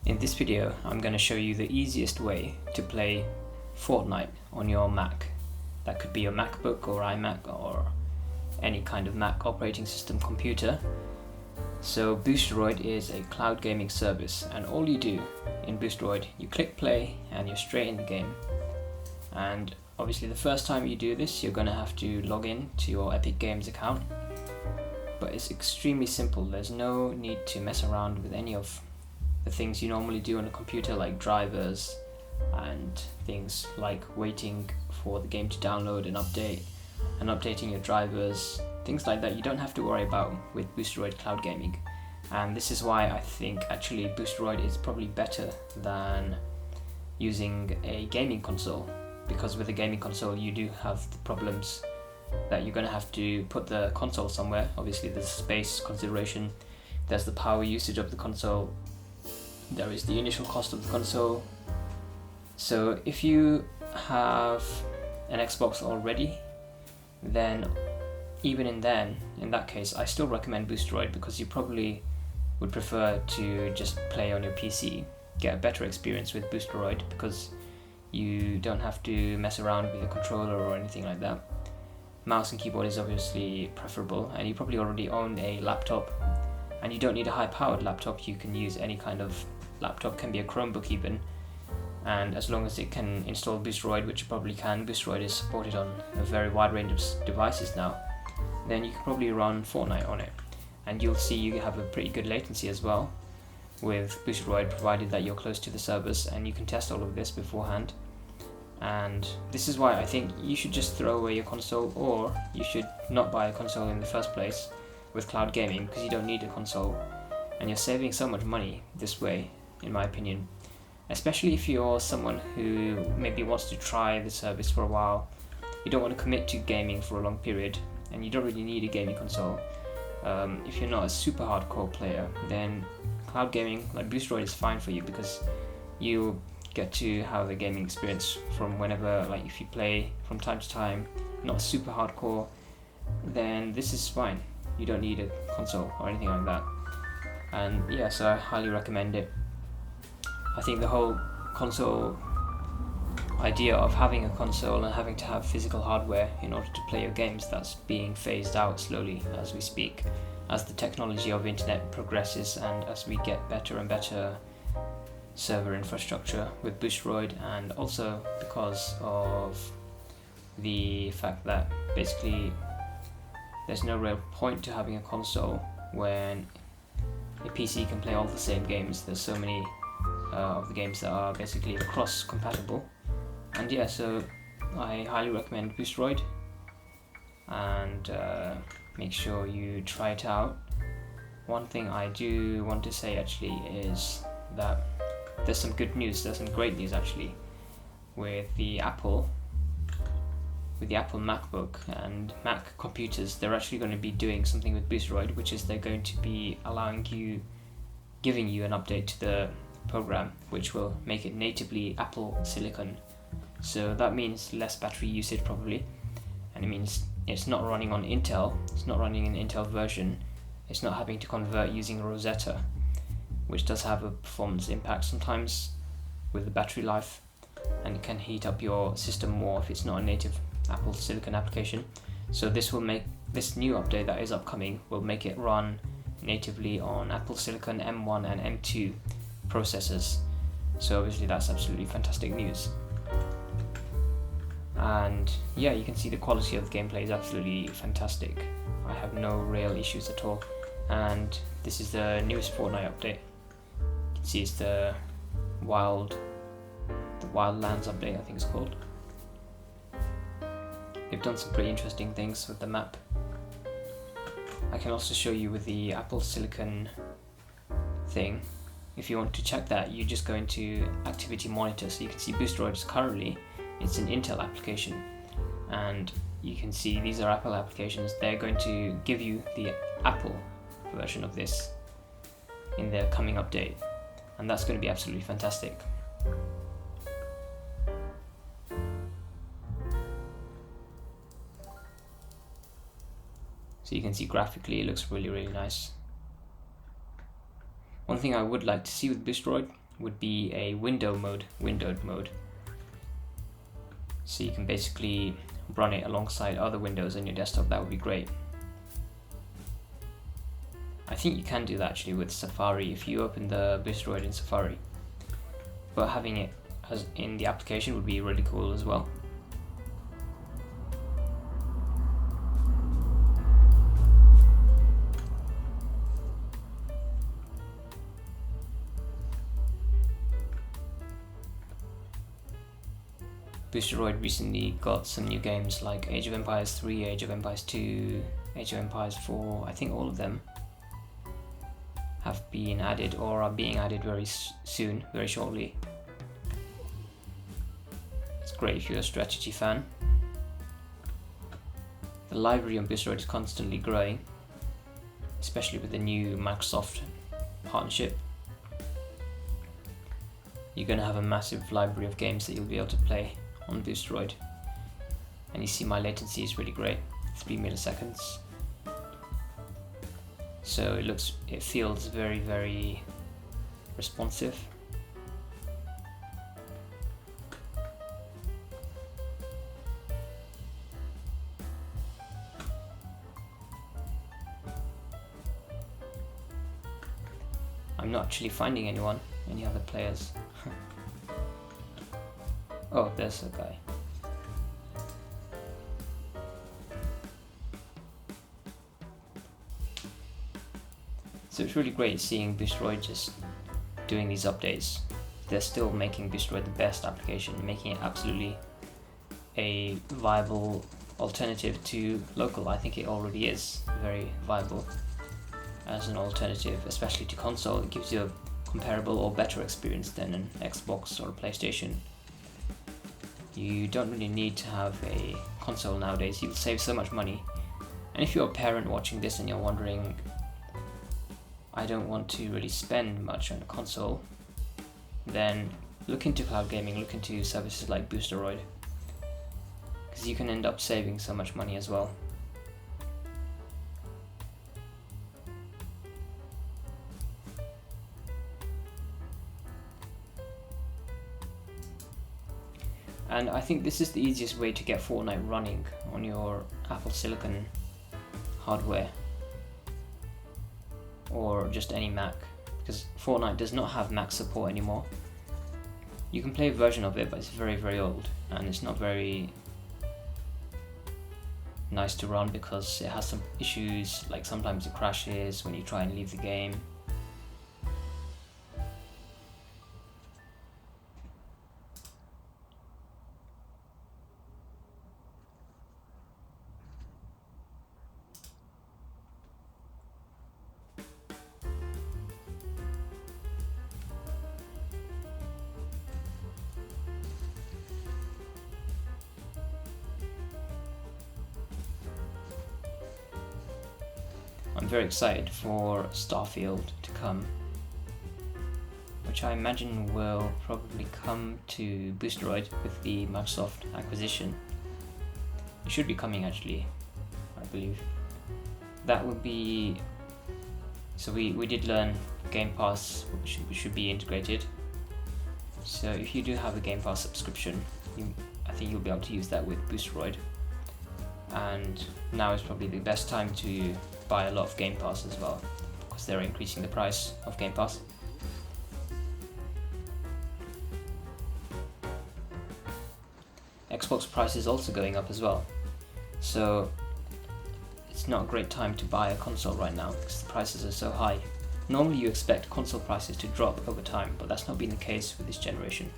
In this video, I'm going to show you the easiest way to play Fortnite on your Mac. That could be your MacBook or iMac or any kind of Mac operating system computer. So Boosteroid is a cloud gaming service, and all you do in Boosteroid, you click play and you're straight in the game. And obviously the first time you do this, you're going to have to log in to your Epic Games account. But it's extremely simple. There's no need to mess around with any of the things you normally do on a computer, like drivers and things like waiting for the game to download and update and updating your drivers, things like that you don't have to worry about with Boosteroid Cloud Gaming. And this is why I think actually Boosteroid is probably better than using a gaming console, because with a gaming console you do have the problems that you're going to have to put the console somewhere. Obviously there's space consideration, there's the power usage of the console, there is the initial cost of the console. So if you have an Xbox already, then in that case I still recommend Boosteroid, because you probably would prefer to just play on your PC, get a better experience with Boosteroid, because you don't have to mess around with the controller or anything like that. Mouse and keyboard is obviously preferable, and you probably already own a laptop, and you don't need a high-powered laptop. You can use any kind of laptop, can be a Chromebook even, and as long as it can install Boosteroid, which you probably can, Boosteroid is supported on a very wide range of devices now, then you can probably run Fortnite on it. And you'll see you have a pretty good latency as well with Boosteroid, provided that you're close to the servers, and you can test all of this beforehand. And this is why I think you should just throw away your console, or you should not buy a console in the first place with cloud gaming, because you don't need a console, and you're saving so much money this way, in my opinion. Especially if you're someone who maybe wants to try the service for a while, you don't want to commit to gaming for a long period, and you don't really need a gaming console. If you're not a super hardcore player, then cloud gaming like Boosteroid is fine for you, because you get to have a gaming experience from whenever, like if you play from time to time, not super hardcore, then this is fine. You don't need a console or anything like that. And yeah, so I highly recommend it. I think the whole console idea of having a console and having to have physical hardware in order to play your games, that's being phased out slowly as we speak, as the technology of internet progresses and as we get better and better server infrastructure with Boosteroid, and also because of the fact that basically there's no real point to having a console when a PC can play all the same games. There's so many of the games that are basically cross compatible. And yeah, so I highly recommend Boosteroid, and make sure you try it out. One thing I do want to say actually is that there's some good news, there's some great news actually with the Apple MacBook and Mac computers. They're actually going to be doing something with Boosteroid, which is they're going to be giving you an update to the program, which will make it natively Apple Silicon. So that means less battery usage probably, and it means it's not running on Intel, it's not running an Intel version, it's not having to convert using Rosetta, which does have a performance impact sometimes with the battery life, and it can heat up your system more if it's not a native Apple Silicon application. So this new update that is upcoming will make it run natively on Apple Silicon M1 and M2 processors. So obviously that's absolutely fantastic news. And yeah, you can see the quality of the gameplay is absolutely fantastic. I have no real issues at all. And this is the newest Fortnite update. You can see it's the Wildlands update, I think it's called. They've done some pretty interesting things with the map. I can also show you with the Apple Silicon thing. If you want to check that, you just go into Activity Monitor. So you can see Boosteroid is currently, it's an Intel application, and you can see these are Apple applications. They're going to give you the Apple version of this in their coming update, and that's going to be absolutely fantastic. So you can see graphically it looks really nice. One thing I would like to see with Boosteroid would be a windowed mode. So you can basically run it alongside other windows on your desktop. That would be great. I think you can do that actually with Safari if you open the Boosteroid in Safari. But having it as in the application would be really cool as well. Boosteroid recently got some new games like Age of Empires 3, Age of Empires 2, Age of Empires 4. I think all of them have been added or are being added very soon, very shortly. It's great if you're a strategy fan. The library on Boosteroid is constantly growing, especially with the new Microsoft partnership. You're going to have a massive library of games that you'll be able to play on Boosteroid. And you see my latency is really great, 3 milliseconds. So it feels very, very responsive. I'm not actually finding any other players. Oh, there's a guy. So it's really great seeing Boosteroid just doing these updates. They're still making Boosteroid the best application, making it absolutely a viable alternative to local. I think it already is very viable as an alternative, especially to console. It gives you a comparable or better experience than an Xbox or a PlayStation. You don't really need to have a console nowadays. You'll save so much money. And if you're a parent watching this and you're wondering, I don't want to really spend much on a console, then look into cloud gaming, look into services like Boosteroid, because you can end up saving so much money as well. And I think this is the easiest way to get Fortnite running on your Apple Silicon hardware or just any Mac, because Fortnite does not have Mac support anymore. You can play a version of it, but it's very, very old and it's not very nice to run because it has some issues, like sometimes it crashes when you try and leave the game. I'm very excited for Starfield to come, which I imagine will probably come to Boosteroid with the Microsoft acquisition. It should be coming actually, I believe. That would be, so we did learn Game Pass which should be integrated. So if you do have a Game Pass subscription, I think you'll be able to use that with Boosteroid. And now is probably the best time to buy a lot of Game Pass as well, because they're increasing the price of Game Pass. Xbox price is also going up as well, so it's not a great time to buy a console right now because the prices are so high. Normally you expect console prices to drop over time, but that's not been the case with this generation.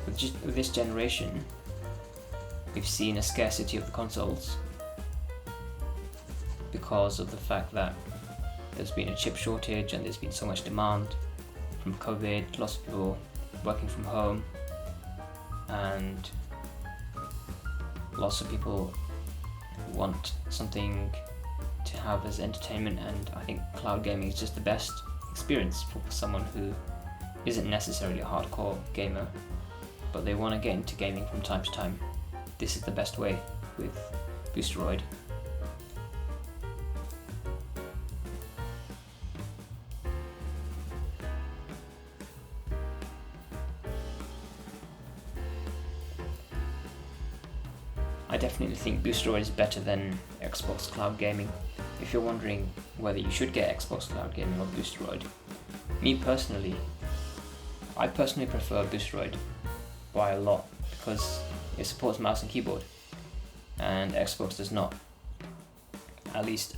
With this generation, we've seen a scarcity of the consoles because of the fact that there's been a chip shortage and there's been so much demand from COVID, lots of people working from home, and lots of people want something to have as entertainment, and I think cloud gaming is just the best experience for someone who isn't necessarily a hardcore gamer, but they want to get into gaming from time to time. This is the best way with Boosteroid. definitely think Boosteroid is better than Xbox Cloud Gaming. If you're wondering whether you should get Xbox Cloud Gaming or Boosteroid, I personally prefer Boosteroid by a lot because it supports mouse and keyboard, and Xbox does not. At least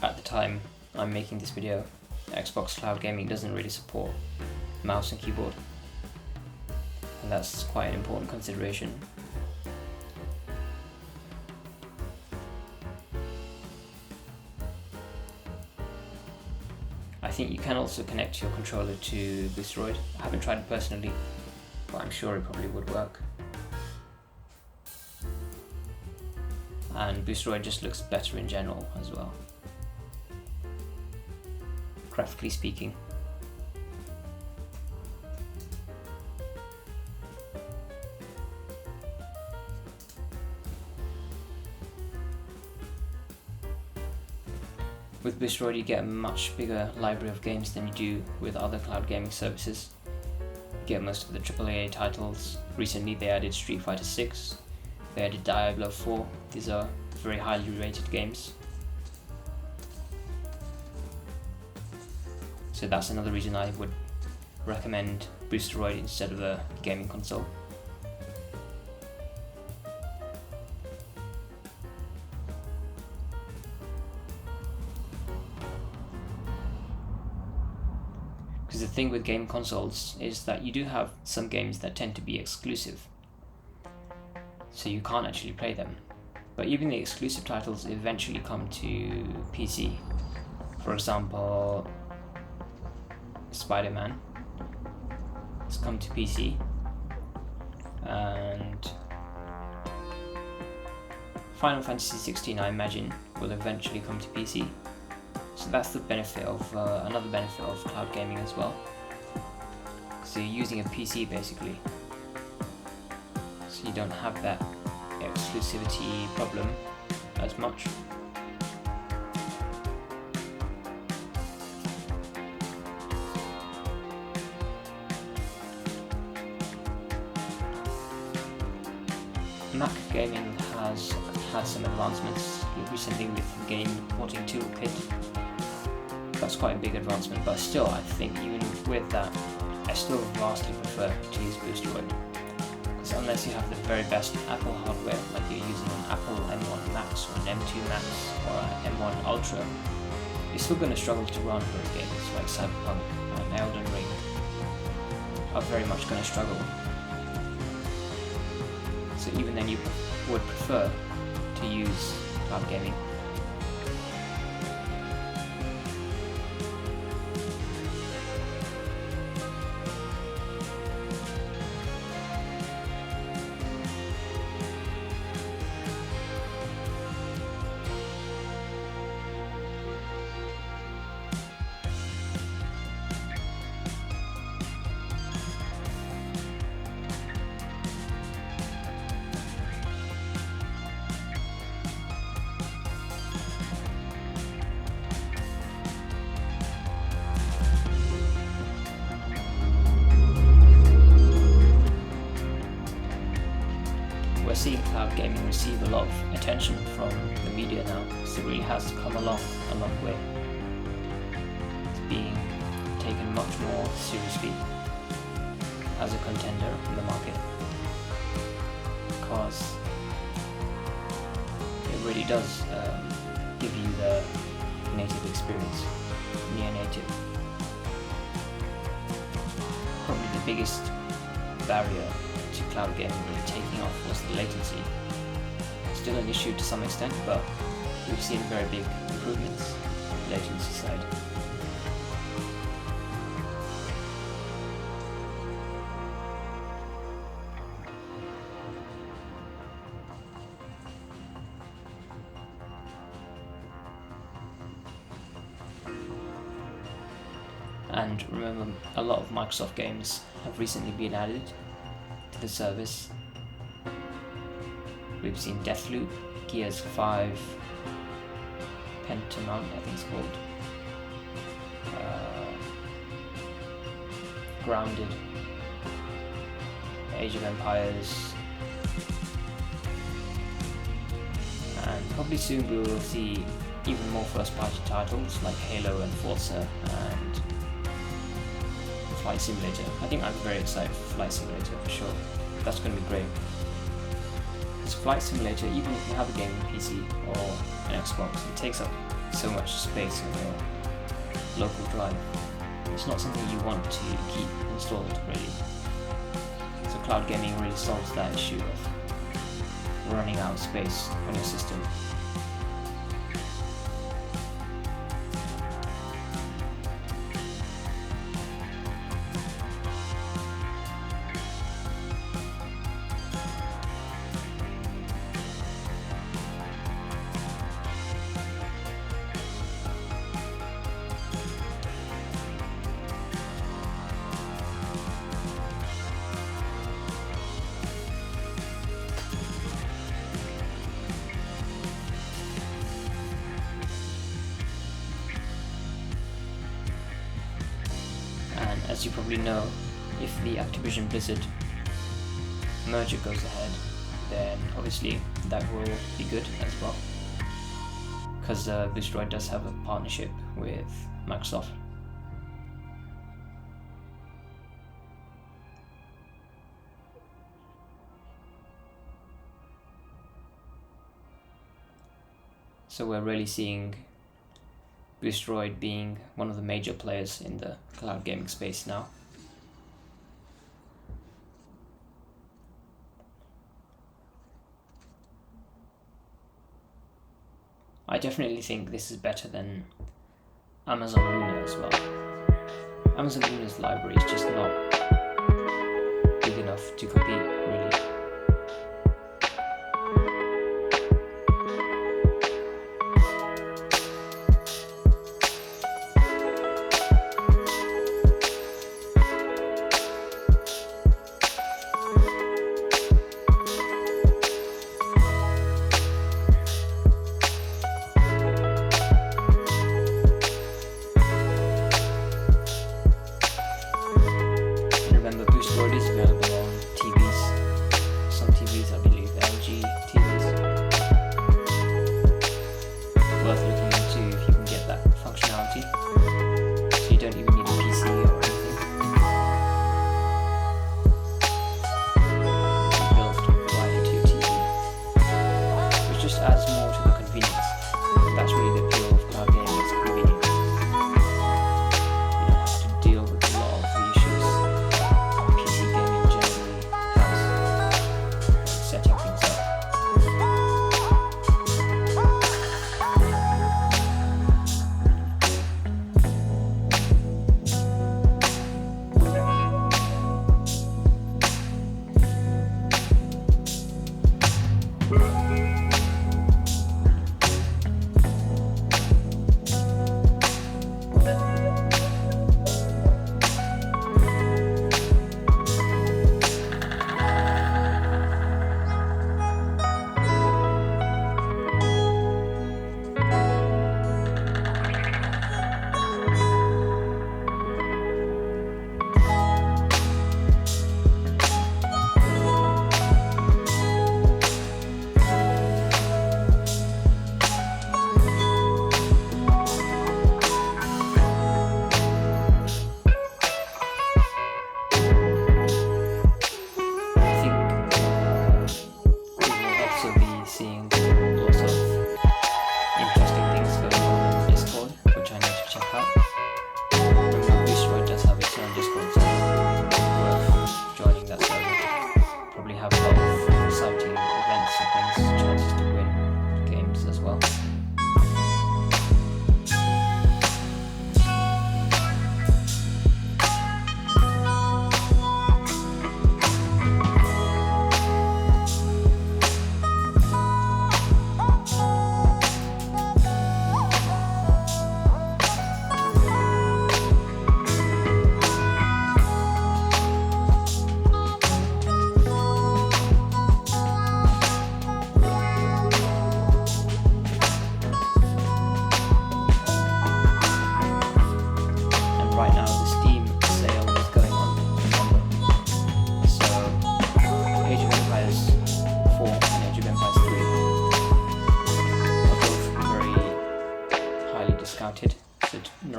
at the time I'm making this video, Xbox Cloud Gaming doesn't really support mouse and keyboard, and that's quite an important consideration. I think you can also connect your controller to Boosteroid. I haven't tried it personally, but I'm sure it probably would work. And Boosteroid just looks better in general as well, graphically speaking. With Boosteroid you get a much bigger library of games than you do with other cloud gaming services. You get most of the AAA titles. Recently they added Street Fighter 6, they added Diablo 4, these are very highly rated games. So that's another reason I would recommend Boosteroid instead of a gaming console. Because the thing with game consoles is that you do have some games that tend to be exclusive, so you can't actually play them. But even the exclusive titles eventually come to PC. For example, Spider-Man has come to PC, and Final Fantasy 16 I imagine will eventually come to PC. So that's the benefit of another benefit of cloud gaming as well. So you're using a PC basically, so you don't have that exclusivity problem as much. Mac gaming has had some advancements recently with the Game Porting Toolkit. That's quite a big advancement, but still I think even with that I still vastly prefer to use Boosteroid, because unless you have the very best Apple hardware, like you're using an Apple M1 Max or an M2 Max or an M1 Ultra, you're still going to struggle to run those games like Cyberpunk and Elden Ring are very much going to struggle. So even then you would prefer to use cloud gaming. We're seeing cloud gaming receive a lot of attention from the media now, so it really has come a long way. It's being taken much more seriously as a contender in the market, because it really does give you the native experience, near native. Probably the biggest barrier to cloud gaming really taking off was the latency. Still an issue to some extent, but we've seen very big improvements on the latency side. And remember, a lot of Microsoft games have recently been added to the service. We've seen Deathloop, Gears 5, Pentiment, I think it's called, Grounded, Age of Empires, and probably soon we will see even more first-party titles like Halo and Forza and Flight Simulator. I think I'm very excited for Flight Simulator for sure. That's going to be great. Because Flight Simulator, even if you have a game on PC or an Xbox, it takes up so much space on your local drive. It's not something you want to keep installed really. So cloud gaming really solves that issue of running out of space on your system. As you probably know, if the Activision Blizzard merger goes ahead, then obviously that will be good as well, because Boosteroid does have a partnership with Microsoft. So we're really seeing Boosteroid being one of the major players in the cloud gaming space now. I definitely think this is better than Amazon Luna as well. Amazon Luna's library is just not big enough to compete really. Remember, Boosteroid is available on TVs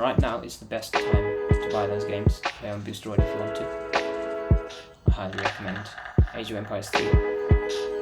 right now is the best time to buy those games. Play on Boosteroid if you want to. I highly recommend Age of Empires 3.